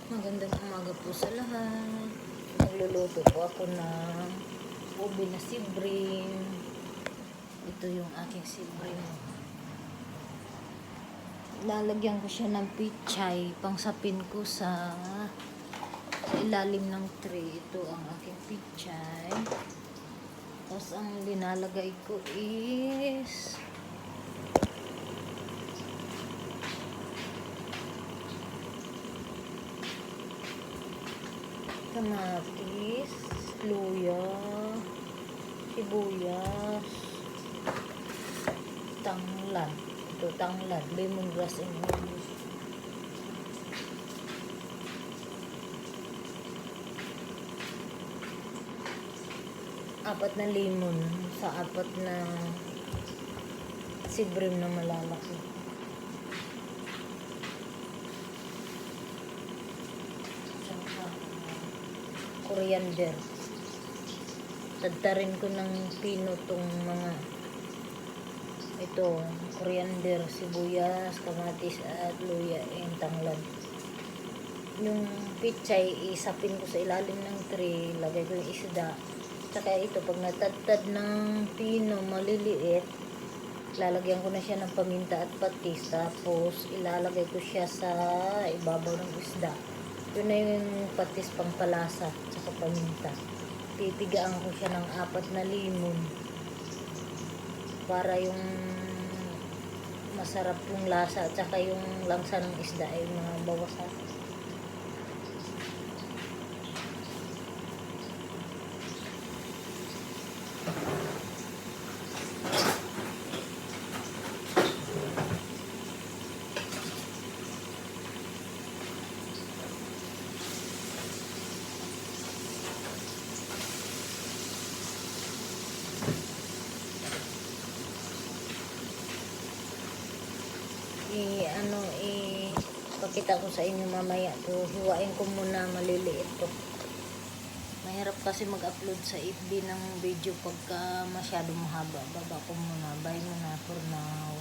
Magandang umaga po sa lahat. Nagluluto po ako ng ube na sibrim. Ito yung aking sibrim. Lalagyan ko siya ng pichay. Pangsapin ko sa ilalim ng tray. Ito ang aking pichay. Tapos ang linalagay ko is kamatis, luya, sibuyas, tanglad. Ito tanglad, lemongrass in English. Apat na lemon sa apat na sibrim na malalaki. Coriander. Tadtarin ko ng pino tong mga ito, coriander, sibuyas, kamatis at luya and tanglad. Yung pichay, isapin ko sa ilalim ng tray, lagay ko yung isda. Tsaka ito, pag natadtad ng pino maliliit, lalagyan ko na siya ng paminta at patis. Tapos ilalagay ko siya sa ibabaw ng isda. Yun na yung patis pampalasa tsaka paminta. Pipigaan ko siya ng 4 na limon para yung masarap yung lasa at saka yung langsa ng isda ay mabawasan. Pakita ko sa inyo mamaya to. Hiwain ko muna maliliit to. Mahirap kasi mag-upload sa FB ng video pagka masyadong mahaba. Baba ko muna. Bye muna for now.